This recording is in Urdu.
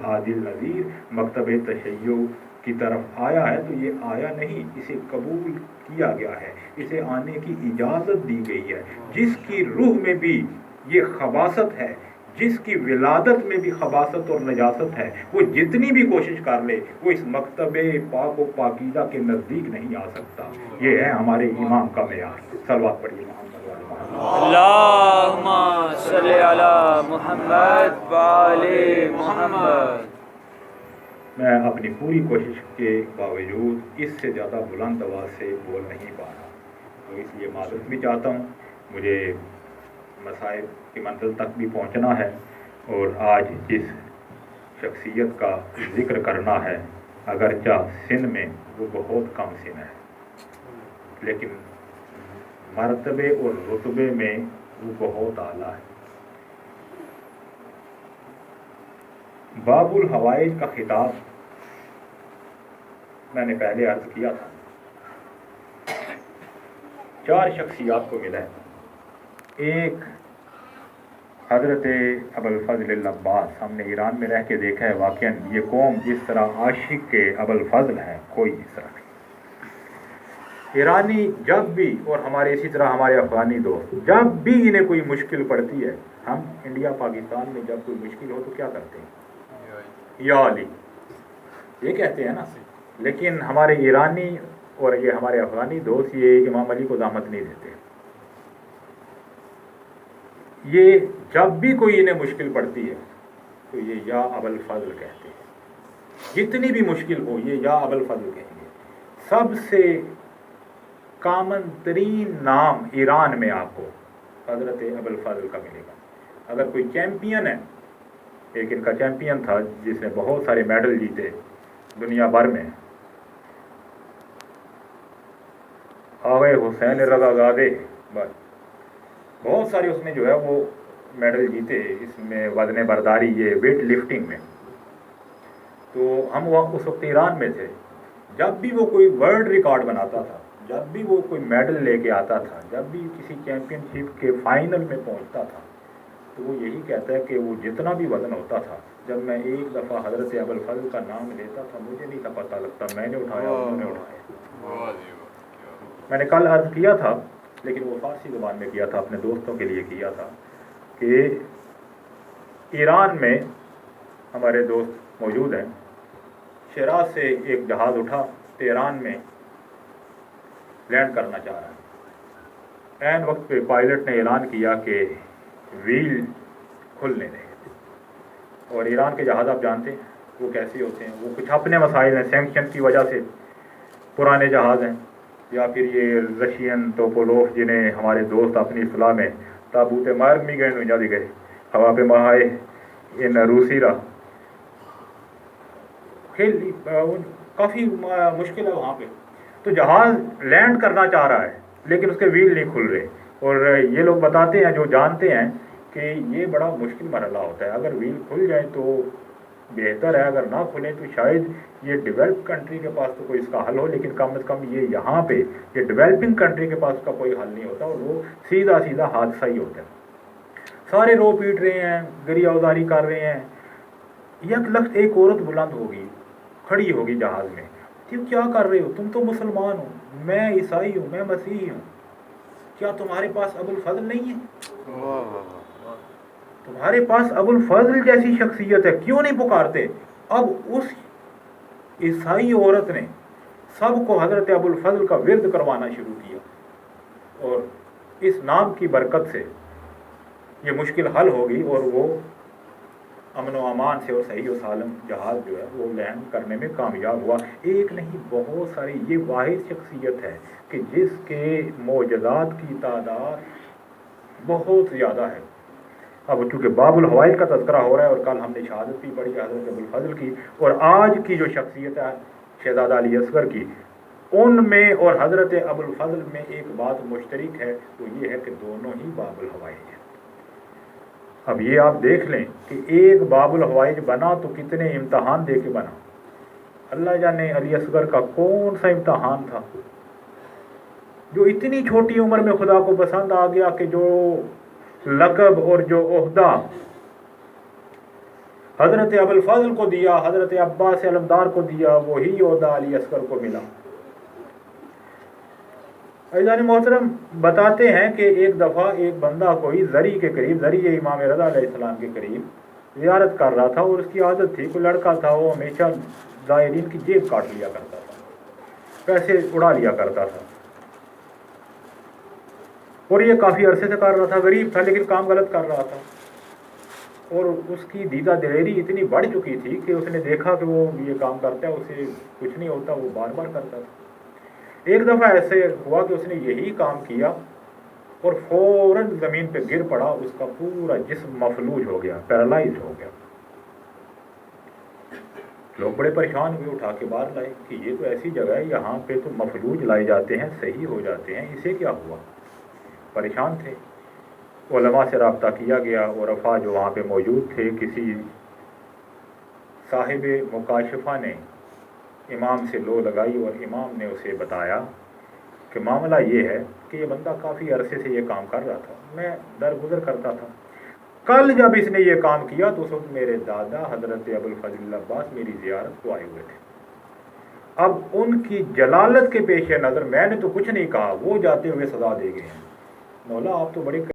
عادل نذیر مکتب تشیع کی طرف آیا ہے تو یہ آیا نہیں، اسے قبول کیا گیا ہے، اسے آنے کی اجازت دی گئی ہے۔ جس کی روح میں بھی یہ خباثت ہے، جس کی ولادت میں بھی خباثت اور نجاست ہے، وہ جتنی بھی کوشش کر لے وہ اس مکتب پاک و پاکیزہ کے نزدیک نہیں آ سکتا۔ یہ ہے ہمارے ایمان کا معیار۔ صلوات پڑھیے محمد وعلی محمد۔ اللہم صلی علی محمد وعلی محمد۔ میں اپنی پوری کوشش کے باوجود اس سے زیادہ بلند آواز سے بول نہیں پا رہا، تو اس لیے معذرت بھی چاہتا ہوں۔ مجھے مسائل کی منزل تک بھی پہنچنا ہے، اور آج جس شخصیت کا ذکر کرنا ہے اگرچہ سن میں وہ بہت کم سن ہے، لیکن مرتبے اور رتبے میں وہ بہت اعلیٰ ہے۔ باب الحوائج کا خطاب میں نے پہلے عرض کیا تھا، 4 شخصیات کو ملا ہے۔ ایک حضرت ابوالفضل العباس، ہم نے ایران میں رہ کے دیکھا ہے واقعاً یہ قوم جس طرح عاشق کے ابوالفضل ہے کوئی اس طرح نہیں۔ ایرانی جب بھی، اور ہمارے اسی طرح ہمارے افغانی دوست، جب بھی انہیں کوئی مشکل پڑتی ہے، ہم انڈیا پاکستان میں جب کوئی مشکل ہو تو کیا کرتے ہیں؟ یا علی، یہ کہتے ہیں نا، لیکن ہمارے ایرانی اور یہ ہمارے افغانی دوست یہ امام علی کو زحمت نہیں دیتے۔ یہ جب بھی کوئی انہیں مشکل پڑتی ہے تو یہ یا ابوالفضل کہتے ہیں، جتنی بھی مشکل ہو یہ یا ابوالفضل کہیں گے۔ سب سے کامن ترین نام ایران میں آپ کو حضرت ابوالفضل کا ملے گا۔ اگر کوئی چیمپئن ہے، ایک ان کا چیمپئن تھا جس نے بہت سارے میڈل جیتے دنیا بھر میں، آغا حسین رضا زادے، بس بہت سارے اس نے جو ہے وہ میڈل جیتے اس میں وزن برداری، یہ ویٹ لفٹنگ میں۔ تو ہم اس وقت ایران میں تھے، جب بھی وہ کوئی ورلڈ ریکارڈ بناتا تھا، جب بھی وہ کوئی میڈل لے کے آتا تھا، جب بھی کسی چیمپئن شپ کے فائنل میں پہنچتا تھا تو وہ یہی کہتا ہے کہ وہ جتنا بھی وزن ہوتا تھا، جب میں ایک دفعہ حضرت ابوالفضل کا نام لیتا تھا مجھے نہیں تھا پتہ لگتا میں نے اٹھایا انہوں نے اٹھایا۔ میں نے کل عرض کیا تھا، لیکن وہ فارسی زبان میں کیا تھا، اپنے دوستوں کے لیے کیا تھا، کہ ایران میں ہمارے دوست موجود ہیں، شیراز سے ایک جہاز اٹھا تہران میں لینڈ کرنا چاہ رہا ہے، عین وقت پہ پائلٹ نے اعلان کیا کہ ویل کھلنے دیں، اور ایران کے جہاز آپ جانتے ہیں وہ کیسے ہوتے ہیں، وہ کچھ اپنے مسائل ہیں، سینکشن کی وجہ سے پرانے جہاز ہیں، یا پھر یہ رشین توپولوف جنہیں ہمارے دوست اپنی اصطلاح میں تابوت مارگ میں گئے نوجا دی گئے ہوا پہ مہائے ان روسی رہا کھیل، کافی مشکل ہے وہاں پہ۔ تو جہاز لینڈ کرنا چاہ رہا ہے لیکن اس کے ویل نہیں کھل رہے، اور یہ لوگ بتاتے ہیں جو جانتے ہیں کہ یہ بڑا مشکل مرحلہ ہوتا ہے، اگر ویل کھل جائیں تو بہتر ہے، اگر نہ کھلیں تو شاید یہ ڈیولپ کنٹری کے پاس تو کوئی اس کا حل ہو، لیکن کم از کم یہ یہاں پہ یہ ڈیولپنگ کنٹری کے پاس اس کا کوئی حل نہیں ہوتا، اور وہ سیدھا سیدھا حادثہ ہی ہوتا ہے۔ سارے رو پیٹ رہے ہیں، گریہ ازاری کر رہے ہیں، یک لخت ایک عورت بلند ہوگی، کھڑی ہوگی جہاز میں، تم کیا کر رہے ہو؟ تم تو مسلمان ہو، میں عیسائی ہوں، میں مسیحی ہوں، کیا تمہارے پاس ابوالفضل نہیں ہے؟ تمہارے پاس ابوالفضل جیسی شخصیت ہے، کیوں نہیں پکارتے؟ اب اس عیسائی عورت نے سب کو حضرت ابوالفضل کا ورد کروانا شروع کیا، اور اس نام کی برکت سے یہ مشکل حل ہوگی، اور وہ امن و امان سے اور صحیح و سالم جہاز جو ہے وہ لینڈ کرنے میں کامیاب ہوا۔ ایک نہیں بہت ساری، یہ واحد شخصیت ہے کہ جس کے معجزات کی تعداد بہت زیادہ ہے۔ اب چونکہ باب الحوائج کا تذکرہ ہو رہا ہے، اور کل ہم نے شہادت بھی پڑھی حضرت ابوالفضل کی، اور آج کی جو شخصیت ہے شہزادہ علی اصغر کی، ان میں اور حضرت ابوالفضل میں ایک بات مشترک ہے، وہ یہ ہے کہ دونوں ہی باب الحوائج ہیں۔ اب یہ آپ دیکھ لیں کہ ایک باب الحوائج بنا تو کتنے امتحان دے کے بنا، اللہ جانے علی اصغر کا کون سا امتحان تھا جو اتنی چھوٹی عمر میں خدا کو پسند آ گیا کہ جو لقب اور جو عہدہ حضرت ابوال فضل کو دیا, حضرت عباس علمدار کو دیا, وہی عہدہ علی اصغر کو ملا. عزیزان محترم, بتاتے ہیں کہ ایک دفعہ ایک بندہ کوئی زری کے قریب, زری امام رضا علیہ السلام کے قریب زیارت کر رہا تھا, اور اس کی عادت تھی, کوئی لڑکا تھا وہ ہمیشہ زائرین کی جیب کاٹ لیا کرتا تھا, پیسے اڑا لیا کرتا تھا, اور یہ کافی عرصے سے کر رہا تھا. غریب تھا لیکن کام غلط کر رہا تھا, اور اس کی دیدہ دلیری اتنی بڑھ چکی تھی کہ اس نے دیکھا کہ وہ یہ کام کرتا ہے, اسے کچھ نہیں ہوتا, وہ بار بار کرتا تھا. ایک دفعہ ایسے ہوا کہ اس نے یہی کام کیا اور فوراً زمین پہ گر پڑا, اس کا پورا جسم مفلوج ہو گیا, پیرالائز ہو گیا. لوگ بڑے پریشان ہوئے, اٹھا کے باہر لائے کہ یہ تو ایسی جگہ ہے, یہاں پہ تو مفلوج لائے جاتے ہیں, صحیح ہو جاتے ہیں, اسے کیا ہوا؟ پریشان تھے. علماء سے رابطہ کیا گیا, اور عرفا جو وہاں پہ موجود تھے, کسی صاحب مکاشفہ نے امام سے لو لگائی, اور امام نے اسے بتایا کہ معاملہ یہ ہے کہ یہ بندہ کافی عرصے سے یہ کام کر رہا تھا, میں درگزر کرتا تھا. کل جب اس نے یہ کام کیا تو اس وقت میرے دادا حضرت ابوالفضل عباس میری زیارت کو آئے ہوئے تھے. اب ان کی جلالت کے پیش نظر میں نے تو کچھ نہیں کہا, وہ جاتے ہوئے سزا دے گئے ہیں. مولا آپ تو بڑے